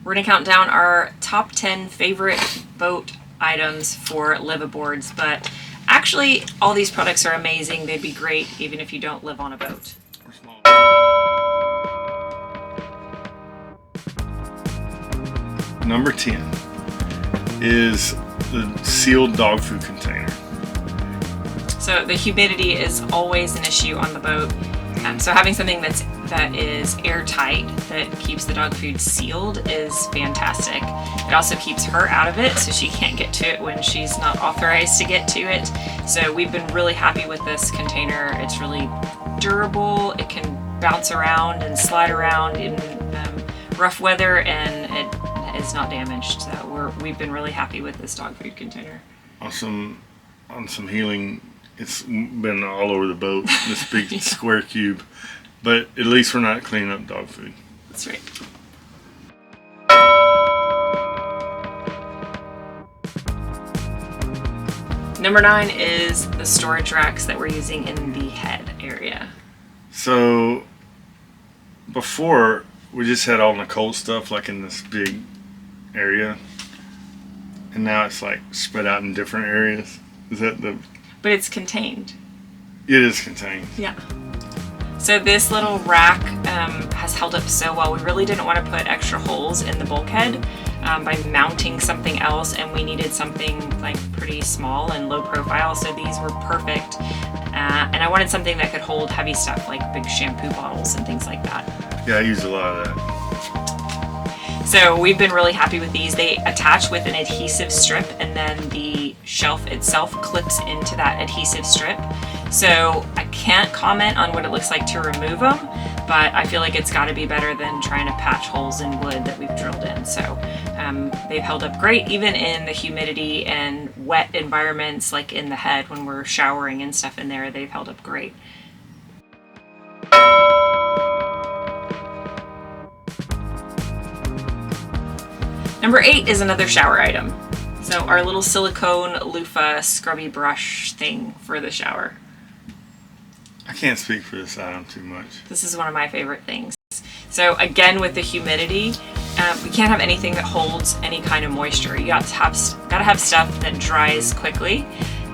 We're going to count down our top 10 favorite boat items for liveaboards, but actually all these products are amazing. They'd be great even if you don't live on a boat. Number 10 is the sealed dog food container. So the humidity is always an issue on the boat. So having something that is airtight, that keeps the dog food sealed, is fantastic. It also keeps her out of it, so she can't get to it when she's not authorized to get to it. So we've been really happy with this container. It's really durable. It can bounce around and slide around in rough weather, and it is not damaged. So we've been really happy with this dog food container. On some healing, it's been all over the boat, this big square cube, but at least we're not cleaning up dog food. That's right. Number 9 is the storage racks that we're using in the head area. So before, we just had all the cold stuff like in this big area, and now it's like spread out in different areas. Is that the... But it's contained. It is contained. Yeah. So this little rack has held up so well. We really didn't want to put extra holes in the bulkhead by mounting something else, and we needed something like pretty small and low profile, so these were perfect. And I wanted something that could hold heavy stuff like big shampoo bottles and things like that. Yeah, I use a lot of that. So we've been really happy with these. They attach with an adhesive strip, and then the shelf itself clips into that adhesive strip. So I can't comment on what it looks like to remove them, but I feel like it's got to be better than trying to patch holes in wood that we've drilled in. So they've held up great, even in the humidity and wet environments like in the head when we're showering and stuff in there. They've held up great. Number 8 is another shower item. So our little silicone loofah scrubby brush thing for the shower. I can't speak for this item too much. This is one of my favorite things. So again, with the humidity, we can't have anything that holds any kind of moisture. You gotta have stuff that dries quickly,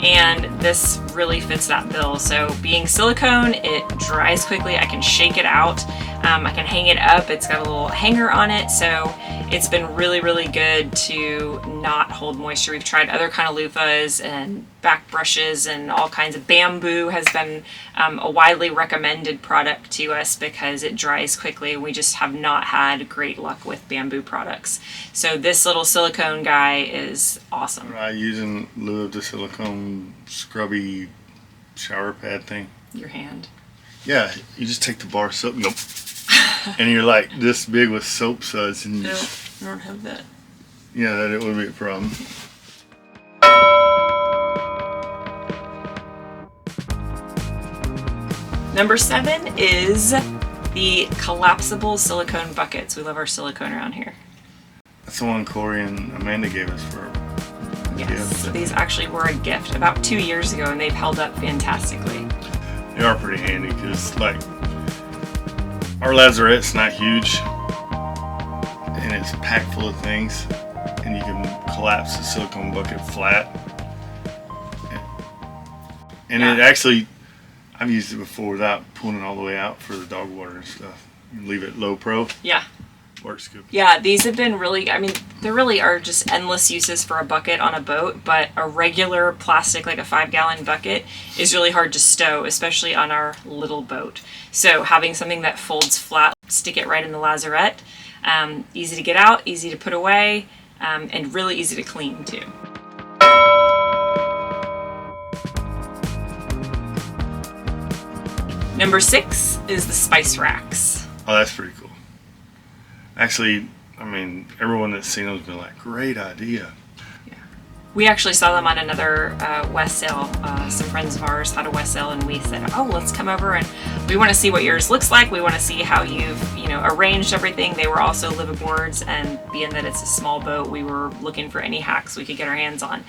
and this really fits that bill. So being silicone, it dries quickly. I can shake it out. I can hang it up. It's got a little hanger on it, so it's been really, really good to not hold moisture. We've tried other kind of loofahs and back brushes, and all kinds of bamboo has been a widely recommended product to us because it dries quickly. We just have not had great luck with bamboo products. So this little silicone guy is awesome. I use in lieu of the silicone scrubby shower pad thing. Your hand. Yeah, you just take the bar soap and go, and you're like this big with soap suds, and No, I don't have that. Yeah, that it would be a problem. Number 7 is the collapsible silicone buckets. We love our silicone around here. That's the one Corey and Amanda gave us for a Yes, gift. so these actually were a gift about 2 years ago, and they've held up fantastically. They are pretty handy because, like, our lazarette's not huge, and it's packed full of things, and you can collapse the silicone bucket flat. And Yeah. it actually, I've used it before without pulling it all the way out for the dog water and stuff. You leave it low pro. Yeah. Works good. Yeah, these have been really, I mean, there really are just endless uses for a bucket on a boat, but a regular plastic, like a 5-gallon bucket, is really hard to stow, especially on our little boat. So having something that folds flat, stick it right in the lazarette, easy to get out, easy to put away, and really easy to clean too. Number 6 is the spice racks. Oh, that's pretty cool. Actually, I mean, everyone that's seen them's been like, great idea. Yeah. We actually saw them on another West sale. Some friends of ours had a West sale, and we said, oh, let's come over and we want to see what yours looks like. We want to see how you've, arranged everything. They were also liveaboards, and being that it's a small boat, we were looking for any hacks we could get our hands on.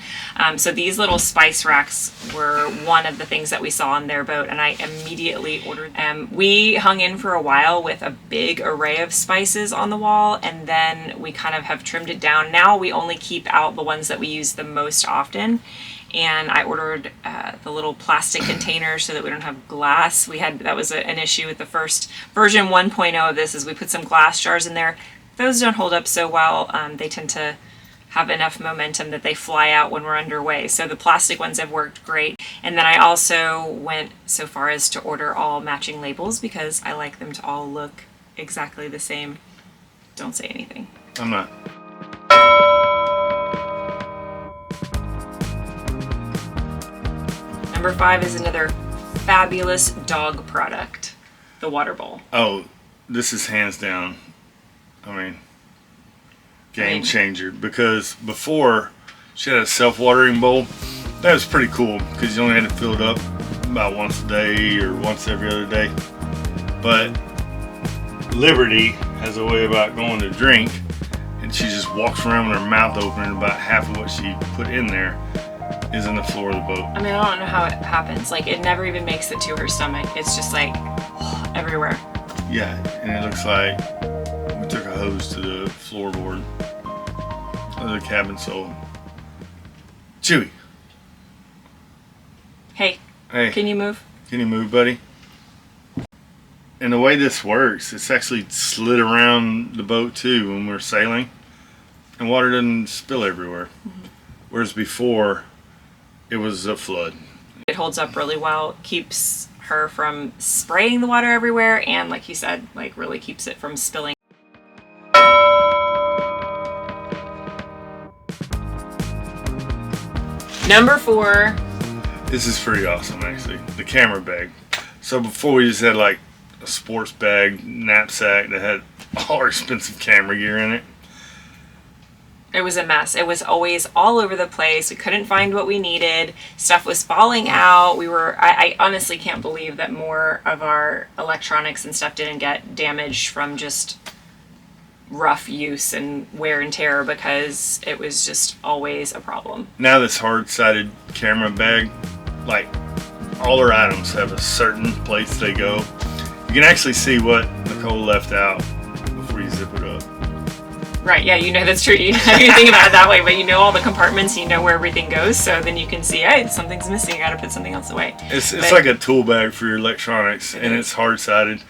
So these little spice racks were one of the things that we saw on their boat, and I immediately ordered them. We hung in for a while with a big array of spices on the wall, and then we kind of have trimmed it down. Now we only keep out the ones that we use the most often. And I ordered the little plastic containers so that we don't have glass. That was an issue with the first version 1.0 of this, is we put some glass jars in there. Those don't hold up so well. They tend to have enough momentum that they fly out when we're underway. So the plastic ones have worked great. And then I also went so far as to order all matching labels because I like them to all look exactly the same. Don't say anything. I'm not. Number 5 is another fabulous dog product, the water bowl. Oh, this is hands down, game changer, because before she had a self-watering bowl. That was pretty cool because you only had to fill it up about once a day or once every other day. But Liberty has a way about going to drink, and she just walks around with her mouth open, and about half of what she put in there is in the floor of the boat. I don't know how it happens. It never even makes it to her stomach. It's just everywhere. Yeah, and it looks like we took a hose to the floorboard of the cabin. So, Chewy. Hey. Can you move? Can you move, buddy? And the way this works, it's actually slid around the boat too when we're sailing, and water doesn't spill everywhere. Mm-hmm. Whereas before, it was a flood. It holds up really well, keeps her from spraying the water everywhere, and like you said, really keeps it from spilling. Number 4. This is pretty awesome, actually. The camera bag. So before we just had a sports bag, knapsack that had all our expensive camera gear in it. It was a mess. It was always all over the place. We couldn't find what we needed. Stuff was falling out. I honestly can't believe that more of our electronics and stuff didn't get damaged from just rough use and wear and tear, because it was just always a problem. Now this hard-sided camera bag, all our items have a certain place they go. You can actually see what Nicole left out before you zip it up. Right, yeah, that's true. You think about it that way, but all the compartments, where everything goes, so then you can see, hey, something's missing, I gotta put something else away. It's like a tool bag for your electronics, and it's hard-sided.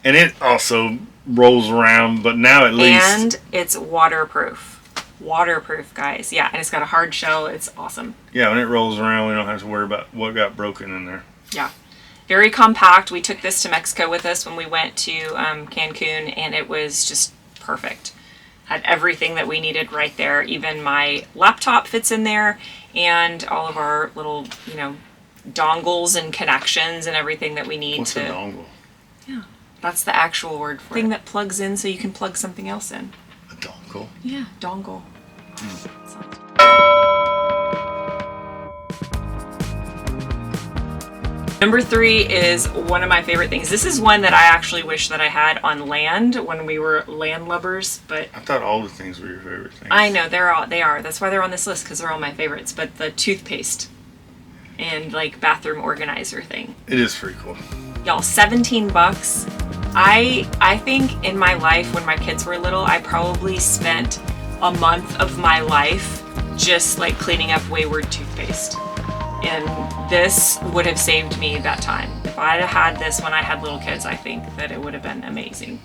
And it also rolls around, but now at least... And it's waterproof. Waterproof, guys. Yeah, and it's got a hard shell. It's awesome. Yeah, when it rolls around, we don't have to worry about what got broken in there. Yeah. Very compact. We took this to Mexico with us when we went to Cancun, and it was just perfect. Had everything that we needed right there. Even my laptop fits in there, and all of our little, dongles and connections and everything that we need. What's a dongle? Yeah, that's the actual word for it. Thing that plugs in so you can plug something else in. A dongle? Yeah, dongle. Number 3 is one of my favorite things. This is one that I actually wish that I had on land when we were landlubbers, but... I thought all the things were your favorite things. I know, they are. That's why they're on this list, because they're all my favorites. But the toothpaste and bathroom organizer thing. It is pretty cool. Y'all, $17. I think in my life when my kids were little, I probably spent a month of my life just cleaning up wayward toothpaste. And this would have saved me that time. If I had this when I had little kids, I think that it would have been amazing.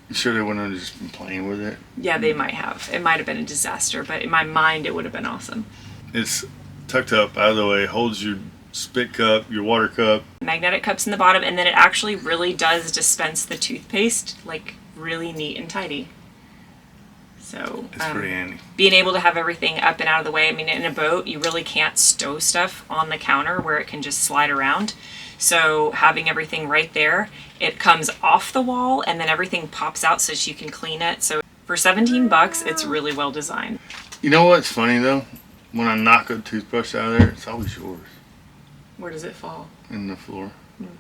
You sure they wouldn't have just been playing with it? Yeah, they might have. It might have been a disaster, but in my mind, it would have been awesome. It's tucked up out of the way, holds your spit cup, your water cup. Magnetic cups in the bottom, and then it actually really does dispense the toothpaste, really neat and tidy. So it's pretty handy. Being able to have everything up and out of the way. In a boat, you really can't stow stuff on the counter where it can just slide around. So having everything right there, it comes off the wall and then everything pops out so that you can clean it. So for $17, it's really well designed. You know what's funny though? when I knock a toothbrush out of there, it's always yours. Where does it fall? In the floor.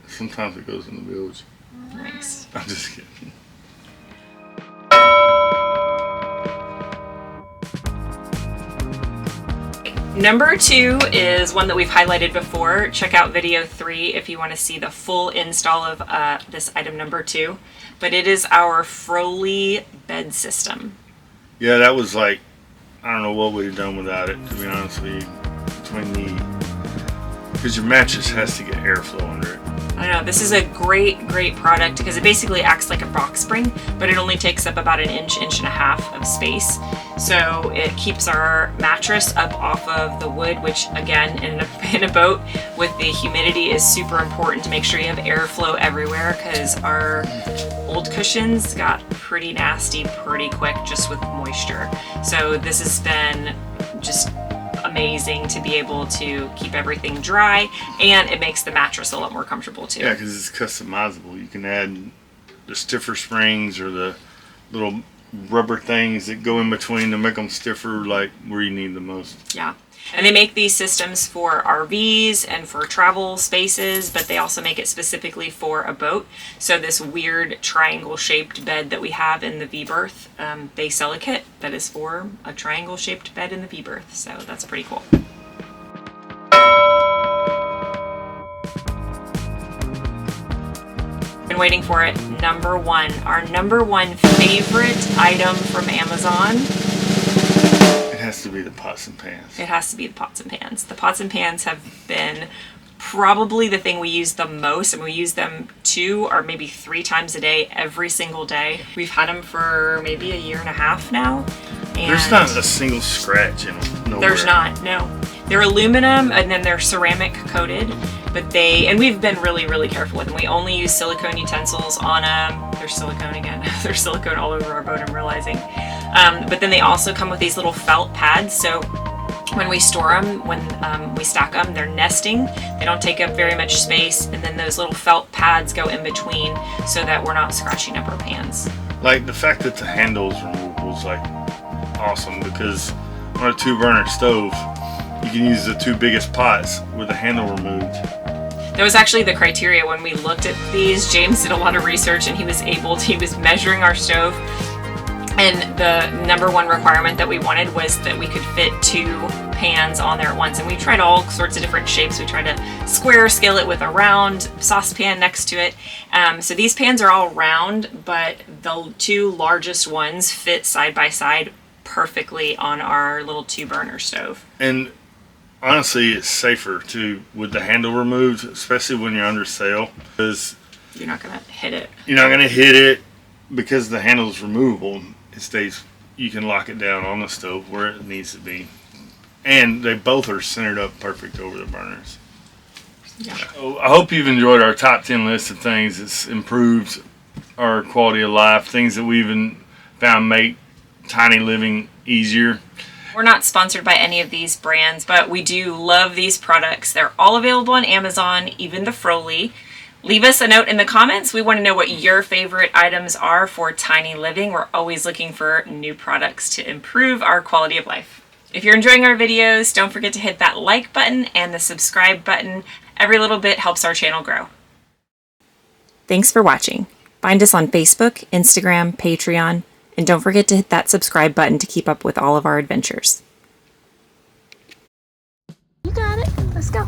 Sometimes it goes in the bilge. Nice. I'm just kidding. Number 2 is one that we've highlighted before. Check out video 3 if you want to see the full install of this item number 2. But it is our Froley bed system. Yeah, that was like, I don't know what we'd have done without it, to be honest with you. Because your mattress has to get airflow under it. I know, this is a great product because it basically acts like a box spring, but it only takes up about an inch and a half of space. So it keeps our mattress up off of the wood, which again, in a boat with the humidity is super important to make sure you have airflow everywhere, because our old cushions got pretty nasty pretty quick just with moisture. So this has been just amazing to be able to keep everything dry, and it makes the mattress a lot more comfortable too. Yeah, because it's customizable. You can add the stiffer springs or the little rubber things that go in between to make them stiffer, like where you need the most. Yeah. And they make these systems for RVs and for travel spaces, but they also make it specifically for a boat. So this weird triangle-shaped bed that we have in the V-berth, they sell a kit that is for a triangle-shaped bed in the V-berth. So that's pretty cool. Been waiting for it. Number 1, our number 1 favorite item from Amazon. It has to be the pots and pans. It has to be the pots and pans. The pots and pans have been probably the thing we use the most, and we use them 2 or maybe 3 times a day, every single day. We've had them for maybe a year and a half now. And there's not a single scratch in them. Nowhere. There's not, no. They're aluminum and then they're ceramic coated, but and we've been really careful with them. We only use silicone utensils on them. There's silicone again. There's silicone all over our boat, I'm realizing. But then they also come with these little felt pads. So when we store them, when we stack them, they're nesting. They don't take up very much space. And then those little felt pads go in between so that we're not scratching up our pans. Like the fact that the handle is removable is like awesome, because on a 2-burner stove, you can use the 2 biggest pots with the handle removed. That was actually the criteria when we looked at these. James did a lot of research and he was measuring our stove, and the number 1 requirement that we wanted was that we could fit 2 pans on there at once. And we tried all sorts of different shapes. We tried a square skillet with a round saucepan next to it. So these pans are all round, but the 2 largest ones fit side by side perfectly on our little 2-burner stove. And honestly, it's safer too with the handle removed, especially when you're under sail, because you're not gonna hit it. You're not gonna hit it because the handle is removable. It stays. You can lock it down on the stove where it needs to be, and they both are centered up perfect over the burners. Yeah. So I hope you've enjoyed our top 10 list of things that's improved our quality of life. Things that we even found make tiny living easier. We're not sponsored by any of these brands, but we do love these products. They're all available on Amazon, even the Froley. Leave us a note in the comments. We want to know what your favorite items are for tiny living. We're always looking for new products to improve our quality of life. If you're enjoying our videos, don't forget to hit that like button and the subscribe button. Every little bit helps our channel grow. Thanks for watching. Find us on Facebook, Instagram, Patreon, and don't forget to hit that subscribe button to keep up with all of our adventures. You got it. Let's go.